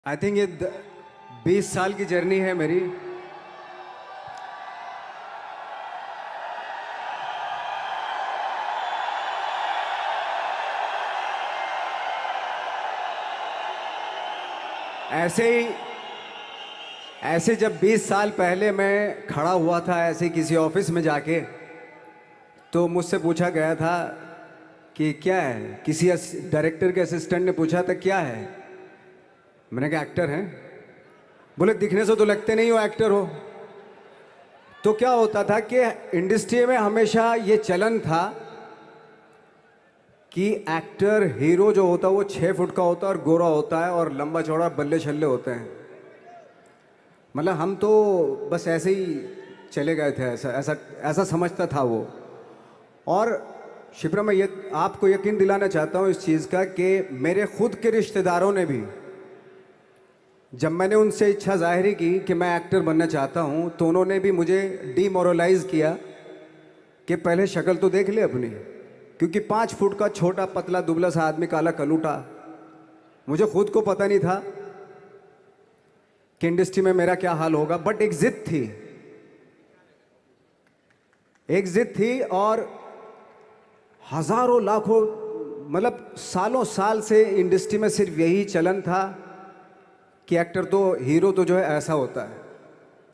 I think ये 20 साल की जर्नी है मेरी। ऐसे ही ऐसे जब 20 साल पहले मैं खड़ा हुआ था ऐसे किसी ऑफिस में जाके, तो मुझसे पूछा गया था कि क्या है। किसी डायरेक्टर के असिस्टेंट ने पूछा था क्या है। मैंने कहा एक्टर हैं। बोले दिखने से तो लगते नहीं हो एक्टर हो। तो क्या होता था कि इंडस्ट्री में हमेशा ये चलन था कि एक्टर हीरो जो होता है वो 6 फुट का होता है और गोरा होता है और लंबा चौड़ा बल्ले छल्ले होते हैं। मतलब हम तो बस ऐसे ही चले गए थे, ऐसा ऐसा ऐसा समझता था वो। और शिप्रा, मैं ये आपको यकीन दिलाना चाहता हूँ इस चीज़ का कि मेरे खुद के रिश्तेदारों ने भी, जब मैंने उनसे इच्छा जाहिर की कि मैं एक्टर बनना चाहता हूँ, तो उन्होंने भी मुझे डीमोरलाइज किया कि पहले शक्ल तो देख ले अपनी। क्योंकि 5 फुट का छोटा पतला दुबला सा आदमी, काला कलूटा, मुझे खुद को पता नहीं था कि इंडस्ट्री में मेरा क्या हाल होगा। बट एक जिद थी, एक जिद थी। और हजारों लाखों, मतलब सालों साल से इंडस्ट्री में सिर्फ यही चलन था कि एक्टर तो, हीरो तो जो है ऐसा होता है।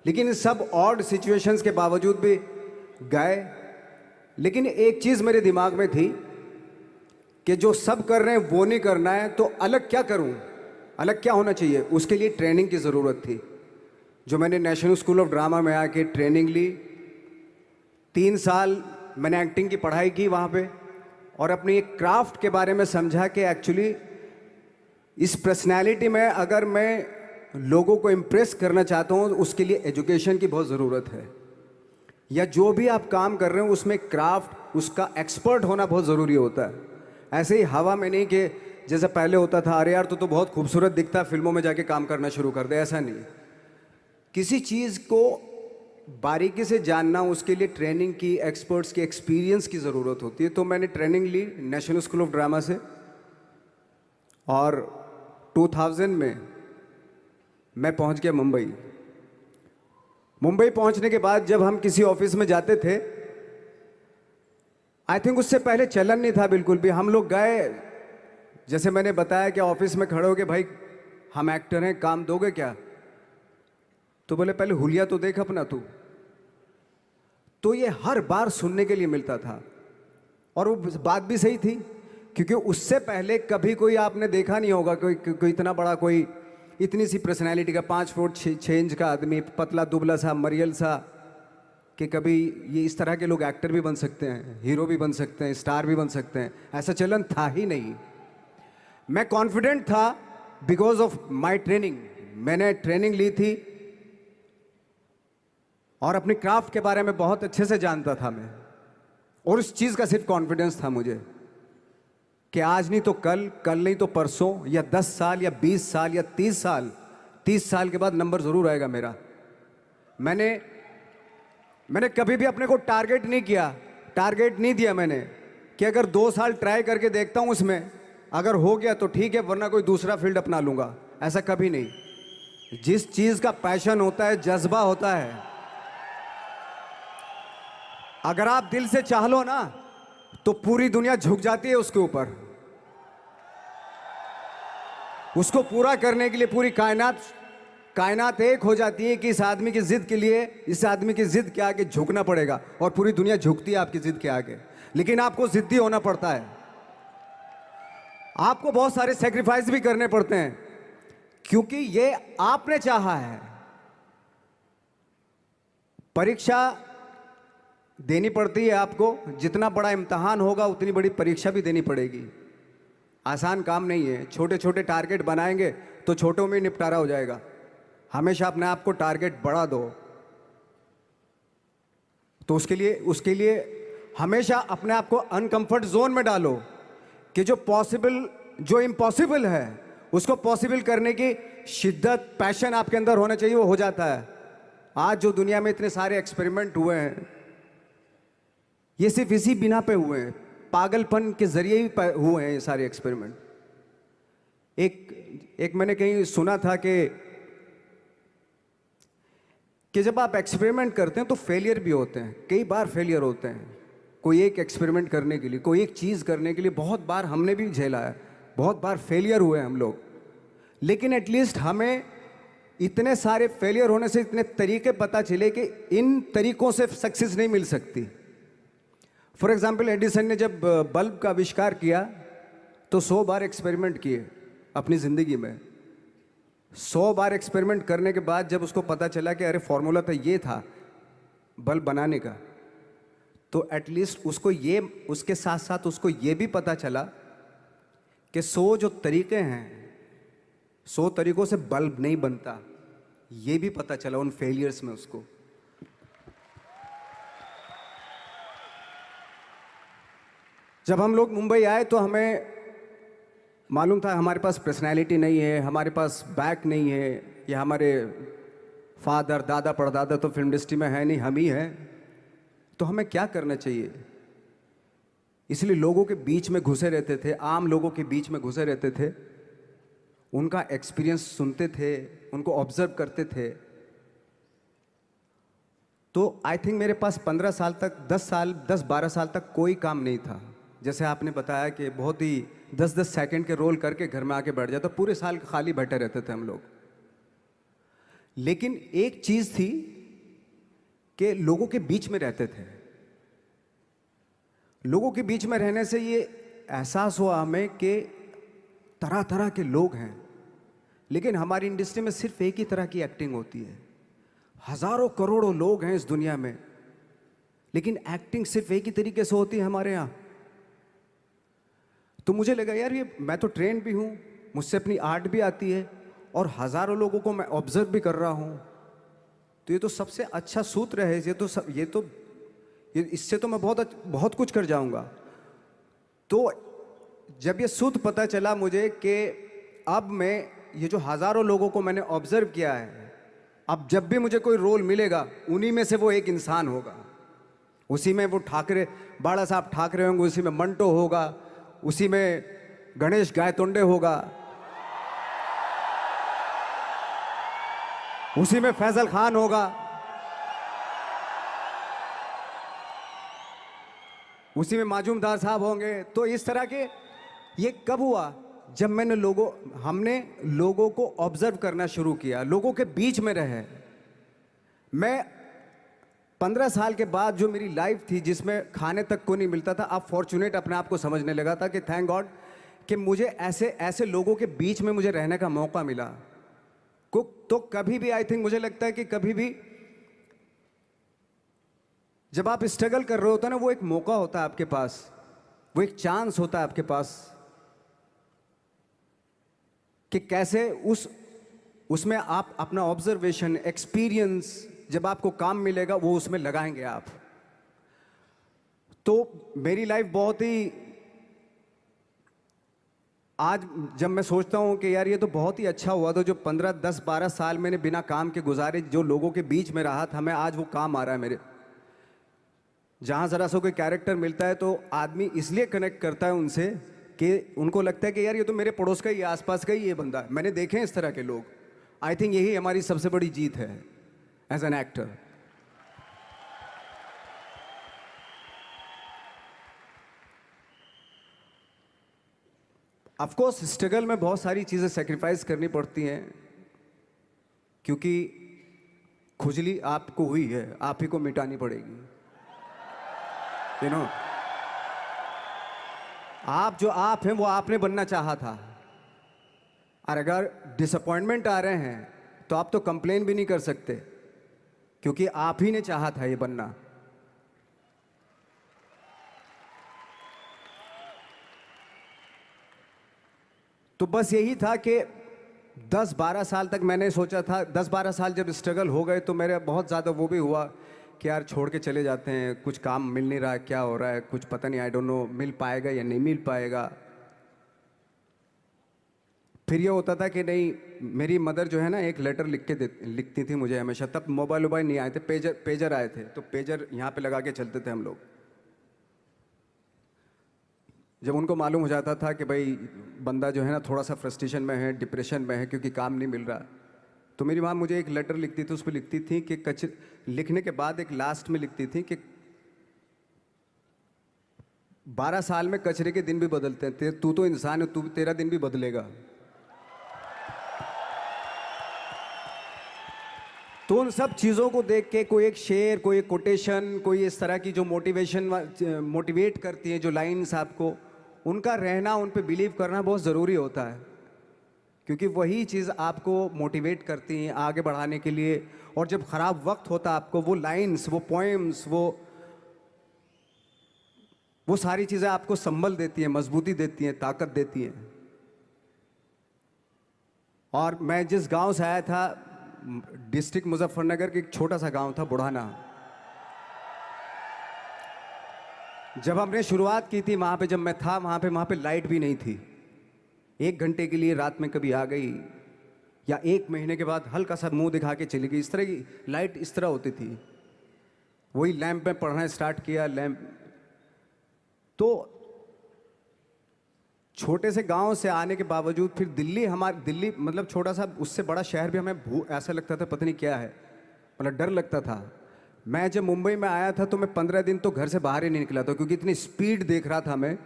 लेकिन इन सब ऑड सिचुएशंस के बावजूद भी गए। लेकिन एक चीज़ मेरे दिमाग में थी कि जो सब कर रहे हैं वो नहीं करना है, तो अलग क्या करूं, अलग क्या होना चाहिए। उसके लिए ट्रेनिंग की ज़रूरत थी, जो मैंने नेशनल स्कूल ऑफ ड्रामा में आके ट्रेनिंग ली। 3 साल मैंने एक्टिंग की पढ़ाई की वहाँ पे, और अपनी एक क्राफ्ट के बारे में समझा कि एक्चुअली इस पर्सनैलिटी में अगर मैं लोगों को इम्प्रेस करना चाहता हूँ, उसके लिए एजुकेशन की बहुत ज़रूरत है। या जो भी आप काम कर रहे हो उसमें क्राफ्ट, उसका एक्सपर्ट होना बहुत ज़रूरी होता है। ऐसे ही हवा में नहीं कि जैसे पहले होता था, अरे यार तो बहुत खूबसूरत दिखता है, फिल्मों में जाके काम करना शुरू कर दे। ऐसा नहीं, किसी चीज़ को बारीकी से जानना, उसके लिए ट्रेनिंग की, एक्सपर्ट्स की, एक्सपीरियंस की ज़रूरत होती है। तो मैंने ट्रेनिंग ली नेशनल स्कूल ऑफ ड्रामा से, और 2000 में मैं पहुंच गया मुंबई। मुंबई पहुंचने के बाद जब हम किसी ऑफिस में जाते थे, आई थिंक उससे पहले चलन नहीं था बिल्कुल भी। हम लोग गए, जैसे मैंने बताया कि ऑफिस में खड़े हो के, भाई हम एक्टर हैं, काम दोगे क्या। तो बोले पहले हुलिया तो देख अपना तू। तो ये हर बार सुनने के लिए मिलता था, और वो बात भी सही थी। क्योंकि उससे पहले कभी कोई आपने देखा नहीं होगा कोई इतना बड़ा, कोई इतनी सी पर्सनैलिटी का 5 फुट 6 इंच का आदमी, पतला दुबला सा मरियल सा, कि कभी ये इस तरह के लोग एक्टर भी बन सकते हैं, हीरो भी बन सकते हैं, स्टार भी बन सकते हैं। ऐसा चलन था ही नहीं। मैं कॉन्फिडेंट था बिकॉज ऑफ माई ट्रेनिंग। मैंने ट्रेनिंग ली थी और अपनी क्राफ्ट के बारे में बहुत अच्छे से जानता था मैं। और उस चीज़ का सिर्फ कॉन्फिडेंस था मुझे कि आज नहीं तो कल, कल नहीं तो परसों, या 10 साल या 20 साल या 30 साल, 30 साल के बाद नंबर ज़रूर आएगा मेरा। मैंने कभी भी अपने को टारगेट नहीं किया, टारगेट नहीं दिया मैंने कि अगर 2 साल ट्राई करके देखता हूँ उसमें, अगर हो गया तो ठीक है, वरना कोई दूसरा फील्ड अपना लूँगा। ऐसा कभी नहीं। जिस चीज़ का पैशन होता है, जज्बा होता है, अगर आप दिल से चाह लो ना, तो पूरी दुनिया झुक जाती है उसके ऊपर। उसको पूरा करने के लिए पूरी कायनात एक हो जाती है कि इस आदमी की जिद के लिए, इस आदमी की जिद के आगे झुकना पड़ेगा। और पूरी दुनिया झुकती है आपकी जिद के आगे, लेकिन आपको जिद्दी होना पड़ता है। आपको बहुत सारे सेक्रीफाइस भी करने पड़ते हैं, क्योंकि ये आपने चाहा है। परीक्षा देनी पड़ती है आपको, जितना बड़ा इम्तहान होगा उतनी बड़ी परीक्षा भी देनी पड़ेगी। आसान काम नहीं है। छोटे छोटे टारगेट बनाएंगे तो छोटों में निपटारा हो जाएगा। हमेशा अपने आप को टारगेट बढ़ा दो। तो उसके लिए हमेशा अपने आप को अनकंफर्ट जोन में डालो कि जो इम्पॉसिबल है उसको पॉसिबल करने की शिद्दत, पैशन आपके अंदर होना चाहिए, वो हो जाता है। आज जो दुनिया में इतने सारे एक्सपेरिमेंट हुए हैं, ये सिर्फ इसी बिना पे हुए हैं, पागलपन के जरिए ही हुए हैं ये सारे एक्सपेरिमेंट। एक मैंने कहीं सुना था कि जब आप एक्सपेरिमेंट करते हैं तो फेलियर भी होते हैं, कई बार फेलियर होते हैं। कोई एक एक्सपेरिमेंट करने के लिए, कोई एक चीज़ करने के लिए बहुत बार हमने भी झेला है, बहुत बार फेलियर हुए हम लोग। लेकिन एटलीस्ट हमें इतने सारे फेलियर होने से इतने तरीके पता चले कि इन तरीकों से सक्सेस नहीं मिल सकती। फॉर एग्जाम्पल, एडिसन ने जब बल्ब का आविष्कार किया तो 100 बार एक्सपेरिमेंट किए अपनी ज़िंदगी में। 100 बार एक्सपेरिमेंट करने के बाद जब उसको पता चला कि अरे फॉर्मूला तो ये था बल्ब बनाने का, तो एटलीस्ट उसको ये, उसके साथ साथ उसको ये भी पता चला कि 100 जो तरीके हैं, 100 तरीकों से बल्ब नहीं बनता, ये भी पता चला उन फेलियर्स में उसको। जब हम लोग मुंबई आए तो हमें मालूम था हमारे पास पर्सनैलिटी नहीं है, हमारे पास बैक नहीं है, या हमारे फादर दादा परदादा तो फिल्म इंडस्ट्री में है नहीं, हम ही हैं। तो हमें क्या करना चाहिए? इसलिए लोगों के बीच में घुसे रहते थे, आम लोगों के बीच में घुसे रहते थे, उनका एक्सपीरियंस सुनते थे, उनको ऑब्जर्व करते थे। तो आई थिंक मेरे पास 15 साल तक, 10-12 साल तक कोई काम नहीं था। जैसे आपने बताया कि बहुत ही 10-10 सेकंड के रोल करके घर में आके बैठ जाता, पूरे साल खाली बैठे रहते थे हम लोग। लेकिन एक चीज़ थी कि लोगों के बीच में रहते थे। लोगों के बीच में रहने से ये एहसास हुआ हमें कि तरह तरह के लोग हैं, लेकिन हमारी इंडस्ट्री में सिर्फ एक ही तरह की एक्टिंग होती है। हजारों करोड़ों लोग हैं इस दुनिया में, लेकिन एक्टिंग सिर्फ एक ही तरीके से होती है हमारे यहाँ। तो मुझे लगा यार, ये मैं तो ट्रेन भी हूँ, मुझसे अपनी आर्ट भी आती है, और हजारों लोगों को मैं ऑब्जर्व भी कर रहा हूँ, तो ये तो सबसे अच्छा सूत्र है। ये इससे तो मैं बहुत कुछ कर जाऊँगा। तो जब ये सूत्र पता चला मुझे कि अब मैं ये जो हजारों लोगों को मैंने ऑब्जर्व किया है, अब जब भी मुझे कोई रोल मिलेगा उन्हीं में से वो एक इंसान होगा। उसी में वो ठाकरे, बाला साहब ठाकरे होंगे, उसी में मंटो होगा, उसी में गणेश गायतोंडे होगा, उसी में फैजल खान होगा, उसी में माजूमदार साहब होंगे। तो इस तरह के, ये कब हुआ? जब हमने लोगों को ऑब्जर्व करना शुरू किया, लोगों के बीच में रहे। मैं 15 साल के बाद जो मेरी लाइफ थी, जिसमें खाने तक को नहीं मिलता था, अब फॉर्चुनेट अपने आप को समझने लगा था कि थैंक गॉड कि मुझे ऐसे लोगों के बीच में मुझे रहने का मौका मिला। तो कभी भी, आई थिंक मुझे लगता है कि कभी भी जब आप स्ट्रगल कर रहे होते हैं ना, वो एक मौका होता है आपके पास, वो एक चांस होता है आपके पास कि कैसे उसमें आप अपना ऑब्जर्वेशन, एक्सपीरियंस, जब आपको काम मिलेगा वो उसमें लगाएंगे आप। तो मेरी लाइफ बहुत ही, आज जब मैं सोचता हूँ कि यार ये तो बहुत ही अच्छा हुआ, तो जो 15, 10, 12 साल मैंने बिना काम के गुजारे, जो लोगों के बीच में रहा था मैं, आज वो काम आ रहा है मेरे। जहाँ ज़रा सा कोई कैरेक्टर मिलता है तो आदमी इसलिए कनेक्ट करता है उनसे कि उनको लगता है कि यार ये तो मेरे पड़ोस का ही, आसपास का ही ये बंदा है। मैंने देखे हैं इस तरह के लोग। आई थिंक यही हमारी सबसे बड़ी जीत है as an actor. Of course struggle में बहुत सारी चीज़ें सेक्रीफाइस करनी पड़ती हैं, क्योंकि खुजली आपको हुई है, आप ही को मिटानी पड़ेगी। यू नो, आप जो आप हैं वो आपने बनना चाहा था, और अगर डिसअपॉइंटमेंट आ रहे हैं तो आप तो कंप्लेन भी नहीं कर सकते, क्योंकि आप ही ने चाहा था ये बनना। तो बस यही था कि 10-12 साल तक मैंने सोचा था, 10-12 साल जब स्ट्रगल हो गए तो मेरे बहुत ज़्यादा वो भी हुआ कि यार छोड़ के चले जाते हैं, कुछ काम मिल नहीं रहा है, क्या हो रहा है कुछ पता नहीं, आई डोंट नो मिल पाएगा या नहीं मिल पाएगा। फिर ये होता था कि नहीं, मेरी मदर जो है ना, एक लेटर लिखती थी मुझे हमेशा। तब मोबाइल नहीं आए थे, पेजर आए थे, तो पेजर यहाँ पे लगा के चलते थे हम लोग। जब उनको मालूम हो जाता था कि भाई बंदा जो है ना थोड़ा सा फ्रस्ट्रेशन में है, डिप्रेशन में है क्योंकि काम नहीं मिल रहा, तो मेरी माँ मुझे एक लेटर लिखती थी, उस पर लिखती थी कि लिखने के बाद एक लास्ट में लिखती थी कि 12 साल में कचरे के दिन भी बदलते हैं, तू तो इंसान है, तू तेरा दिन भी बदलेगा। तो उन सब चीज़ों को देख के कोई एक शेर, कोई एक कोटेशन, कोई इस तरह की जो मोटिवेट करती है जो लाइंस आपको, उनका रहना, उन पे बिलीव करना बहुत ज़रूरी होता है, क्योंकि वही चीज़ आपको मोटिवेट करती हैं आगे बढ़ाने के लिए। और जब ख़राब वक्त होता है आपको वो लाइंस, वो पोएम्स, वो सारी चीज़ें आपको संबल देती हैं, मजबूती देती हैं, ताकत देती हैं। और मैं जिस गांव से आया था, डिस्ट्रिक्ट मुजफ्फरनगर के एक छोटा सा गांव था बुढ़ाना। जब हमने शुरुआत की थी वहाँ पे, जब मैं था वहाँ पे लाइट भी नहीं थी। 1 घंटे के लिए रात में कभी आ गई, या 1 महीने के बाद हल्का सा मुंह दिखा के चली गई। इस तरह की लाइट इस तरह होती थी। वही लैंप में पढ़ना स्टार्ट किया, लैंप। तो छोटे से गांव से आने के बावजूद फिर दिल्ली मतलब छोटा सा, उससे बड़ा शहर भी हमें ऐसा लगता था पता नहीं क्या है, मतलब डर लगता था। मैं जब मुंबई में आया था तो मैं 15 दिन तो घर से बाहर ही नहीं निकला था, क्योंकि इतनी स्पीड देख रहा था मैं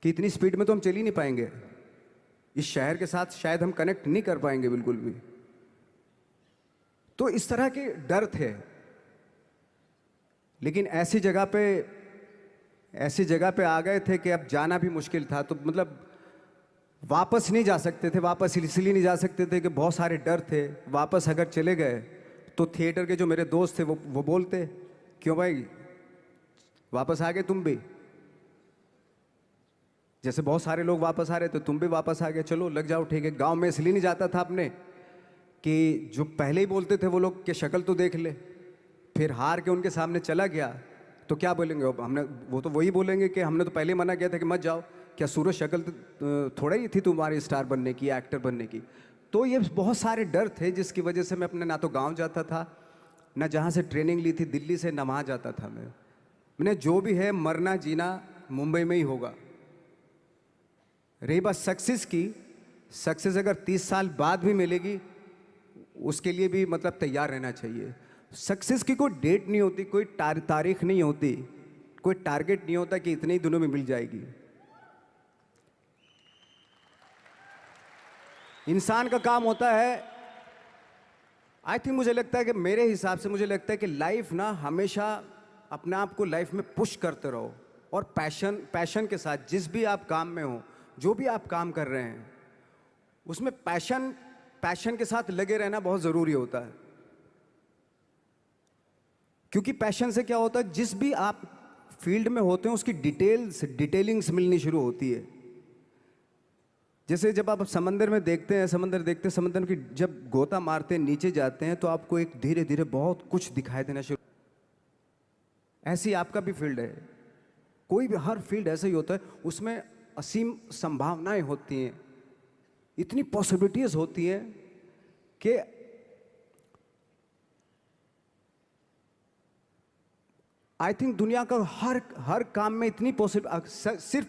कि इतनी स्पीड में तो हम चल ही नहीं पाएंगे, इस शहर के साथ शायद हम कनेक्ट नहीं कर पाएंगे बिल्कुल भी। तो इस तरह के डर थे। लेकिन ऐसी जगह पे आ गए थे कि अब जाना भी मुश्किल था। तो मतलब वापस नहीं जा सकते थे। वापस इसलिए नहीं जा सकते थे कि बहुत सारे डर थे। वापस अगर चले गए तो थिएटर के जो मेरे दोस्त थे वो बोलते, क्यों भाई वापस आ गए तुम भी, जैसे बहुत सारे लोग वापस आ रहे थे तुम भी वापस आ गए, चलो लग जाओ ठीक है। गांव में इसलिए नहीं जाता था अपने कि जो पहले ही बोलते थे वो लोग कि शक्ल तो देख ले, फिर हार के उनके सामने चला गया तो क्या बोलेंगे वो तो वही बोलेंगे कि हमने तो पहले मना किया था कि मत जाओ, क्या सूरज शक्ल थोड़ा ही थी तुम्हारी स्टार बनने की, एक्टर बनने की। तो ये बहुत सारे डर थे जिसकी वजह से मैं अपने ना तो गांव जाता था, ना जहाँ से ट्रेनिंग ली थी दिल्ली से, ना वहाँ जाता था। मैंने जो भी है मरना जीना मुंबई में ही होगा। रही बात सक्सेस की, सक्सेस अगर 30 साल बाद भी मिलेगी उसके लिए भी मतलब तैयार रहना चाहिए। सक्सेस की कोई डेट नहीं होती, कोई तारीख नहीं होती, कोई टारगेट नहीं होता कि इतने ही दिनों में मिल जाएगी। इंसान का काम होता है, आई थिंक मुझे लगता है कि मेरे हिसाब से मुझे लगता है कि लाइफ ना हमेशा अपने आप को लाइफ में पुश करते रहो, और पैशन के साथ जिस भी आप काम में हो, जो भी आप काम कर रहे हैं उसमें पैशन के साथ लगे रहना बहुत ज़रूरी होता है। क्योंकि पैशन से क्या होता है, जिस भी आप फील्ड में होते हैं उसकी डिटेलिंग्स मिलनी शुरू होती है। जैसे जब आप समंदर में देखते हैं, समंदर की जब गोता मारते हैं, नीचे जाते हैं तो आपको एक धीरे धीरे बहुत कुछ दिखाई देना शुरू। ऐसी आपका भी फील्ड है, कोई भी हर फील्ड ऐसा ही होता है, उसमें असीम संभावनाएं होती हैं, इतनी पॉसिबिलिटीज होती हैं कि आई थिंक दुनिया का हर काम में इतनी सिर्फ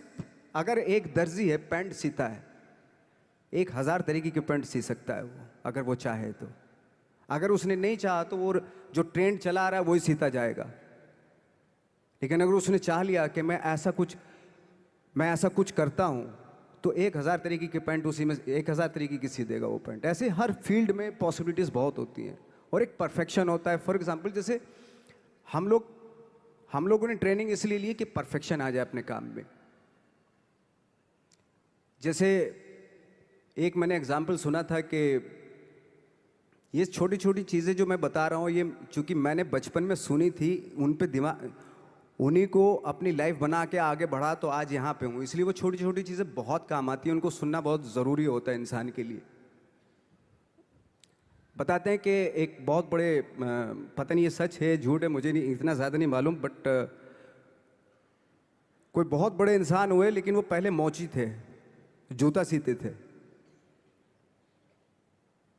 अगर एक दर्जी है पैंट सीता है, 1000 तरीके की पैंट सी सकता है वो, अगर वो चाहे तो। अगर उसने नहीं चाहा तो वो जो ट्रेंड चला आ रहा है वही सीता जाएगा। लेकिन अगर उसने चाह लिया कि मैं ऐसा कुछ करता हूँ, तो 1000 तरीके की पैंट उसी में 1000 तरीके की सी देगा वो पैंट। ऐसे हर फील्ड में पॉसिबिलिटीज़ बहुत होती हैं, और एक परफेक्शन होता है। फॉर एग्जांपल जैसे हम लोगों ने ट्रेनिंग इसलिए ली कि परफेक्शन आ जाए अपने काम में। जैसे एक मैंने एग्जांपल सुना था कि ये छोटी छोटी चीज़ें जो मैं बता रहा हूँ, ये चूँकि मैंने बचपन में सुनी थी, उन पे उन्हीं को अपनी लाइफ बना के आगे बढ़ा तो आज यहाँ पे हूँ। इसलिए वो छोटी छोटी चीज़ें बहुत काम आती हैं, उनको सुनना बहुत ज़रूरी होता है इंसान के लिए। बताते हैं कि एक बहुत बड़े, पता नहीं ये सच है झूठ है, मुझे नहीं इतना ज़्यादा नहीं मालूम, बट कोई बहुत बड़े इंसान हुए, लेकिन वो पहले मोची थे, जूता सीते थे।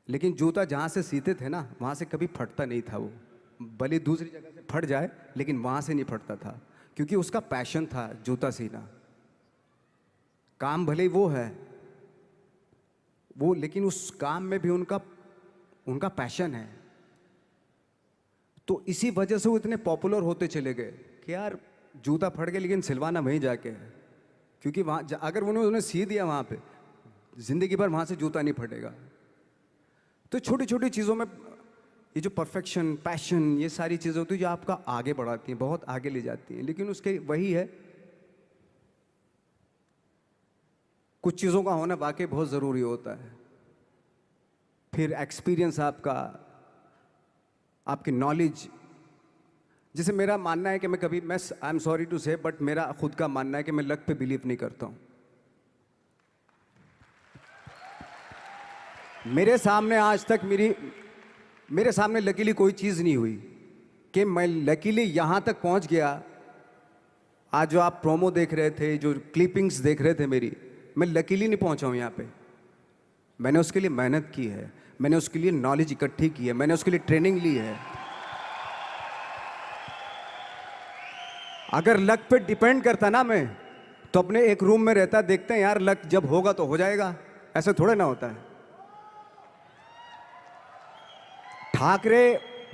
लेकिन जूता जहाँ से सीते थे ना, वहाँ से कभी फटता नहीं था वो, भले दूसरी जगह से फट जाए लेकिन वहाँ से नहीं फटता था, क्योंकि उसका पैशन था जूता सीना। काम भले ही वो है वो, लेकिन उस काम में भी उनका उनका पैशन है। तो इसी वजह से वो इतने पॉपुलर होते चले गए कि यार जूता फट गया लेकिन सिलवाना वहीं जाके है, क्योंकि वहाँ अगर उन्होंने सी दिया वहाँ पे, जिंदगी भर वहाँ से जूता नहीं फटेगा। तो छोटी छोटी चीज़ों में ये जो परफेक्शन, पैशन, ये सारी चीज़ें होती है जो आपका आगे बढ़ाती हैं, बहुत आगे ले जाती हैं। लेकिन उसके वही है, कुछ चीज़ों का होना वाकई बहुत ज़रूरी होता है। फिर एक्सपीरियंस आपका, आपकी नॉलेज। जैसे मेरा मानना है कि मैं कभी, मैं आई एम सॉरी टू से, बट मेरा खुद का मानना है कि मैं लक पे बिलीव नहीं करता हूँ। मेरे सामने आज तक मेरे सामने लकीली कोई चीज़ नहीं हुई कि मैं लकीली यहाँ तक पहुँच गया। आज जो आप प्रोमो देख रहे थे, जो क्लिपिंग्स देख रहे थे मेरी, मैं लकीली नहीं पहुँचा हूँ यहाँ पे। मैंने उसके लिए मेहनत की है, मैंने उसके लिए नॉलेज इकट्ठी की है, मैंने उसके लिए ट्रेनिंग ली है। अगर लक पे डिपेंड करता ना मैं, तो अपने एक रूम में रहता, देखते हैं यार लक जब होगा तो हो जाएगा, ऐसे थोड़े ना होता है।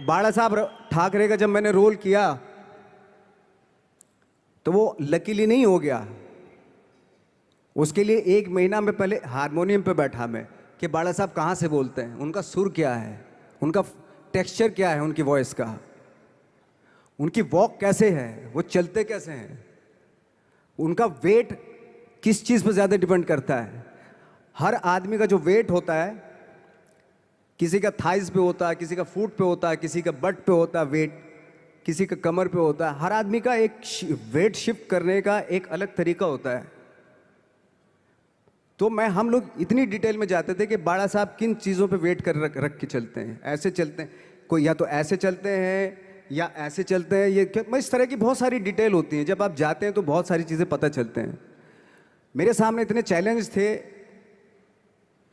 बाला साहब ठाकरे का जब मैंने रोल किया तो वो लकीली नहीं हो गया। उसके लिए 1 महीना में पहले हारमोनियम पे बैठा मैं कि बाला साहब कहाँ से बोलते हैं, उनका सुर क्या है, उनका टेक्सचर क्या है, उनकी वॉइस का, उनकी वॉक कैसे है, वो चलते कैसे हैं, उनका वेट किस चीज़ पर ज़्यादा डिपेंड करता है। हर आदमी का जो वेट होता है, किसी का थाइस पे होता है, किसी का फुट पे होता है, किसी का बट पे होता है वेट, किसी का कमर पे होता है। हर आदमी का एक वेट शिफ्ट करने का एक अलग तरीका होता है। तो हम लोग इतनी डिटेल में जाते थे कि बाड़ा साहब किन चीज़ों पे वेट कर रख के चलते हैं, ऐसे चलते हैं, कोई या तो ऐसे चलते हैं या ऐसे चलते हैं, ये इस तरह की बहुत सारी डिटेल होती हैं। जब आप जाते हैं तो बहुत सारी चीज़ें पता चलते हैं। मेरे सामने इतने चैलेंज थे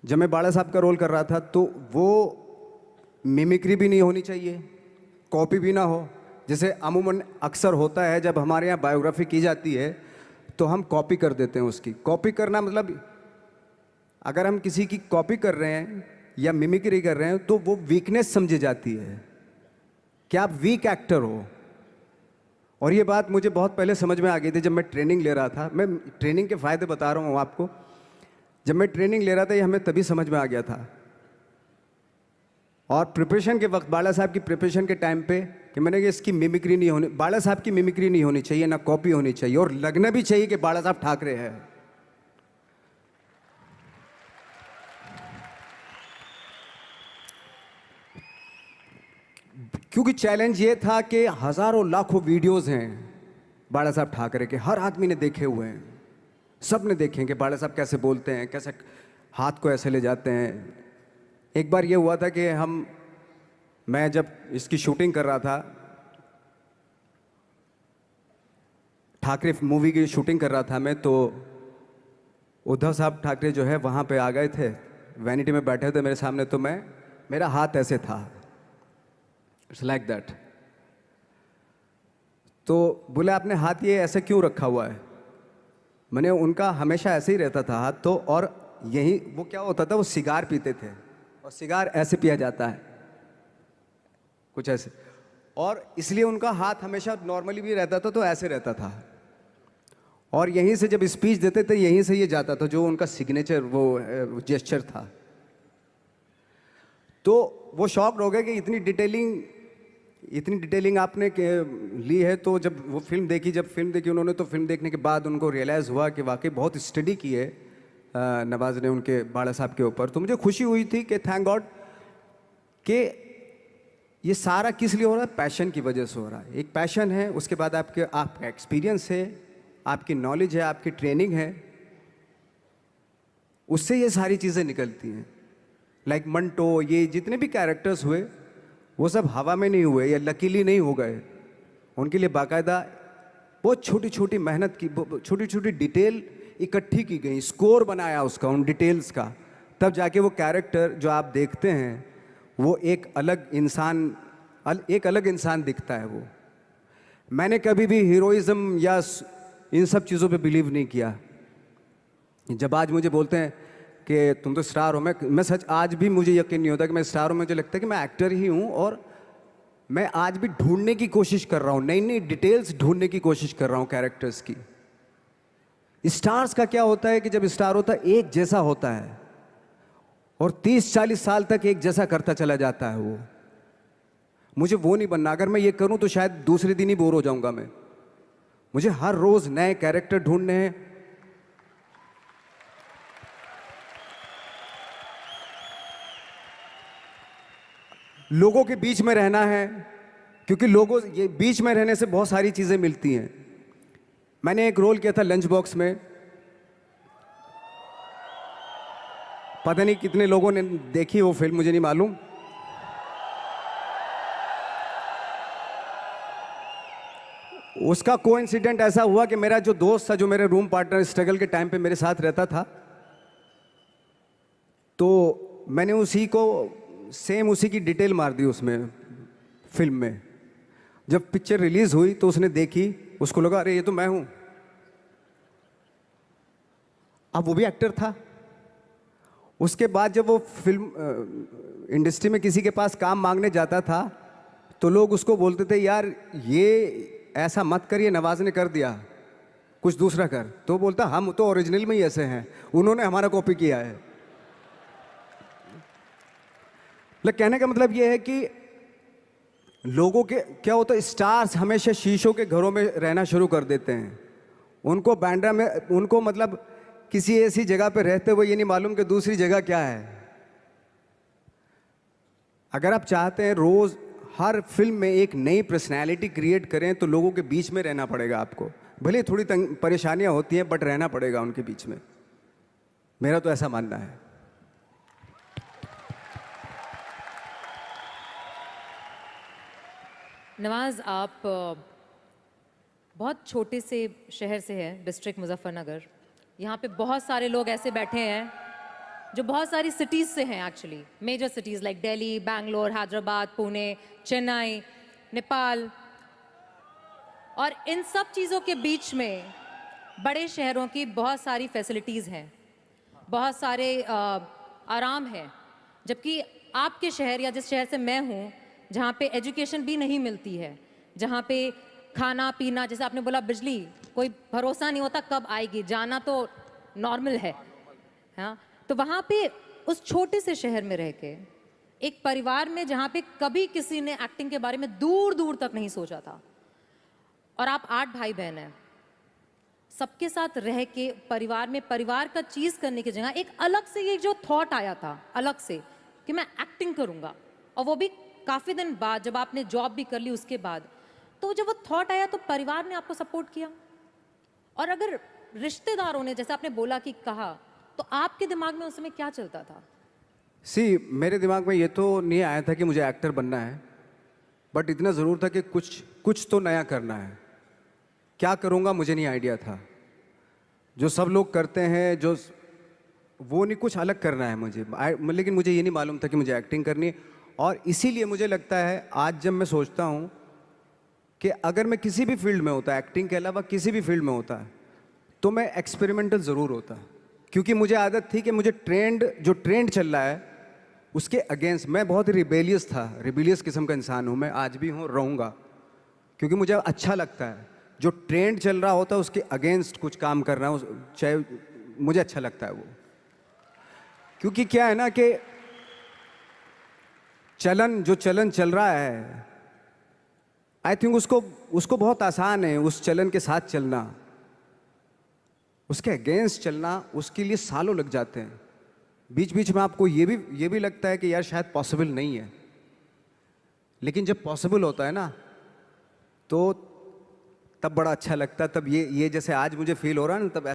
जब मैं बाड़ा साहब का रोल कर रहा था, तो वो मिमिक्री भी नहीं होनी चाहिए, कॉपी भी ना हो। जैसे अमूमन अक्सर होता है जब हमारे यहाँ बायोग्राफी की जाती है तो हम कॉपी कर देते हैं। उसकी कॉपी करना मतलब, अगर हम किसी की कॉपी कर रहे हैं या मिमिक्री कर रहे हैं तो वो वीकनेस समझी जाती है कि आप वीक एक्टर हो। और ये बात मुझे बहुत पहले समझ में आ गई थी जब मैं ट्रेनिंग ले रहा था। मैं ट्रेनिंग के फ़ायदे बता रहा हूँ आपको। जब मैं ट्रेनिंग ले रहा था ये हमें तभी समझ में आ गया था। और प्रिपरेशन के वक्त, बाला साहब की प्रिपरेशन के टाइम पे, कि मैंने कि इसकी मिमिक्री नहीं होनी, बाला साहब की मिमिक्री नहीं होनी चाहिए, ना कॉपी होनी चाहिए, और लगना भी चाहिए कि बाला साहब ठाकरे है। क्योंकि चैलेंज ये था कि हजारों लाखों वीडियोस हैं बाला साहब ठाकरे के, हर आदमी ने देखे हुए हैं, सब ने देखे कि बाला साहब कैसे बोलते हैं, कैसे हाथ को ऐसे ले जाते हैं। एक बार ये हुआ था कि मैं जब इसकी शूटिंग कर रहा था, ठाकरे मूवी की शूटिंग कर रहा था मैं, तो उद्धव साहब ठाकरे जो है वहाँ पे आ गए थे, वैनिटी में बैठे थे मेरे सामने। तो मेरा हाथ ऐसे था, इट्स लाइक दैट। तो बोले आपने हाथ ये ऐसे क्यों रखा हुआ है? मैंने, उनका हमेशा ऐसे ही रहता था हाथ। तो और यही वो क्या होता था, वो सिगार पीते थे, और सिगार ऐसे पिया जाता है कुछ ऐसे, और इसलिए उनका हाथ हमेशा नॉर्मली भी रहता था तो ऐसे रहता था। और यहीं से जब स्पीच देते थे यहीं से ये जाता था, जो उनका सिग्नेचर वो जेस्चर था। तो वो शॉक्ड हो गए कि इतनी डिटेलिंग आपने ली है। तो जब वो फिल्म देखी उन्होंने, तो फिल्म देखने के बाद उनको रियलाइज़ हुआ कि वाकई बहुत स्टडी की है नवाज ने उनके बाड़ा साहब के ऊपर। तो मुझे खुशी हुई थी कि थैंक गॉड कि ये सारा किस लिए हो रहा है, पैशन की वजह से हो रहा है। एक पैशन है, उसके बाद आपका एक्सपीरियंस है, आपकी नॉलेज है, आपकी ट्रेनिंग है, उससे ये सारी चीज़ें निकलती हैं। लाइक मंटो, ये जितने भी कैरेक्टर्स हुए वो सब हवा में नहीं हुए या लकीली नहीं हो गए। उनके लिए बाकायदा बहुत छोटी छोटी मेहनत की, छोटी छोटी डिटेल इकट्ठी की गई, स्कोर बनाया उसका, उन डिटेल्स का, तब जाके वो कैरेक्टर जो आप देखते हैं वो एक अलग इंसान दिखता है। वो मैंने कभी भी हीरोइज्म या इन सब चीज़ों पे बिलीव नहीं किया। जब आज मुझे बोलते हैं कि तुम तो स्टार हो, मैं सच आज भी मुझे यकीन नहीं होता कि मैं स्टार हूँ। मुझे लगता है कि मैं एक्टर ही हूँ, और मैं आज भी ढूंढने की कोशिश कर रहा हूँ, नई नई डिटेल्स ढूंढने की कोशिश कर रहा हूँ कैरेक्टर्स की। स्टार्स का क्या होता है कि जब स्टार होता है एक जैसा होता है, और 30-40 साल तक एक जैसा करता चला जाता है वो। मुझे वो नहीं बनना। अगर मैं ये करूं तो शायद दूसरे दिन ही बोर हो जाऊंगा मैं। मुझे हर रोज नए कैरेक्टर ढूंढने हैं। लोगों के बीच में रहना है, क्योंकि लोगों ये बीच में रहने से बहुत सारी चीजें मिलती हैं। मैंने एक रोल किया था लंच बॉक्स में, पता नहीं कितने लोगों ने देखी वो फिल्म, मुझे नहीं मालूम। उसका कोइंसिडेंट ऐसा हुआ कि मेरा जो दोस्त था, जो मेरे रूम पार्टनर स्ट्रगल के टाइम पे मेरे साथ रहता था, तो मैंने उसी को सेम उसी की डिटेल मार दी उसमें फिल्म में। जब पिक्चर रिलीज हुई तो उसने देखी, उसको लगा अरे ये तो मैं हूं। अब वो भी एक्टर था। उसके बाद जब वो फिल्म इंडस्ट्री में किसी के पास काम मांगने जाता था, तो लोग उसको बोलते थे यार ये ऐसा मत कर, ये नवाज ने कर दिया, कुछ दूसरा कर। तो बोलता हम तो ओरिजिनल में ही ऐसे हैं, उन्होंने हमारा कॉपी किया है। कहने का मतलब ये है कि लोगों के क्या होता है, स्टार्स हमेशा शीशों के घरों में रहना शुरू कर देते हैं। उनको बैंड्रा में, उनको मतलब किसी ऐसी जगह पे रहते हुए ये नहीं मालूम कि दूसरी जगह क्या है। अगर आप चाहते हैं रोज हर फिल्म में एक नई पर्सनैलिटी क्रिएट करें, तो लोगों के बीच में रहना पड़ेगा आपको। भले थोड़ी परेशानियां होती हैं, बट रहना पड़ेगा उनके बीच में। मेरा तो ऐसा मानना है। नवाज, आप बहुत छोटे से शहर से हैं, डिस्ट्रिक्ट मुजफ्फरनगर। यहाँ पे बहुत सारे लोग ऐसे बैठे हैं जो बहुत सारी सिटीज़ से हैं, actually major cities like Delhi, Bangalore, Hyderabad, Pune, Chennai, Nepal. और इन सब चीज़ों के बीच में बड़े शहरों की बहुत सारी फैसिलिटीज़ हैं, बहुत सारे आराम हैं। जबकि आपके शहर या जिस शहर से मैं हूँ, जहाँ पे एजुकेशन भी नहीं मिलती है, जहाँ पे खाना पीना, जैसे आपने बोला बिजली, कोई भरोसा नहीं होता कब आएगी, जाना तो नॉर्मल है। हाँ, तो वहाँ पे उस छोटे से शहर में रह के एक परिवार में जहाँ पे कभी किसी ने एक्टिंग के बारे में दूर दूर तक नहीं सोचा था, और आप 8 भाई बहन हैं, सबके साथ रह के परिवार में परिवार का चीज़ करने की जगह एक अलग से ये जो थॉट आया था अलग से कि मैं एक्टिंग करूँगा, और वो भी काफ़ी दिन बाद जब आपने जॉब भी कर ली उसके बाद, तो जब वो थॉट आया तो परिवार ने आपको सपोर्ट किया। और अगर रिश्तेदारों ने, जैसे आपने बोला कि कहा, तो आपके दिमाग में उस समय क्या चलता था? मेरे दिमाग में ये तो नहीं आया था कि मुझे एक्टर बनना है, बट इतना ज़रूर था कि कुछ तो नया करना है। क्या करूँगा मुझे नहीं आइडिया था। जो सब लोग करते हैं जो वो नहीं, कुछ अलग करना है मुझे। लेकिन मुझे ये नहीं मालूम था कि मुझे एक्टिंग करनी है। और इसीलिए मुझे लगता है आज जब मैं सोचता हूँ कि अगर मैं किसी भी फील्ड में होता, एक्टिंग के अलावा किसी भी फील्ड में होता, तो मैं एक्सपेरिमेंटल ज़रूर होता। क्योंकि मुझे आदत थी कि मुझे जो ट्रेंड चल रहा है उसके अगेंस्ट, मैं बहुत रिबेलियस था, रिबेलियस किस्म का इंसान हूँ मैं, आज भी हूँ, रहूँगा। क्योंकि मुझे अच्छा लगता है जो ट्रेंड चल रहा होता है उसके अगेंस्ट कुछ काम करना, चाहे मुझे अच्छा लगता है वो। क्योंकि क्या है ना कि जो चलन चल रहा है, आई थिंक उसको बहुत आसान है उस चलन के साथ चलना। उसके अगेंस्ट चलना, उसके लिए सालों लग जाते हैं। बीच बीच में आपको ये भी लगता है कि यार शायद पॉसिबल नहीं है। लेकिन जब पॉसिबल होता है ना, तो तब बड़ा अच्छा लगता है। तब ये जैसे आज मुझे फील हो रहा है ना, तब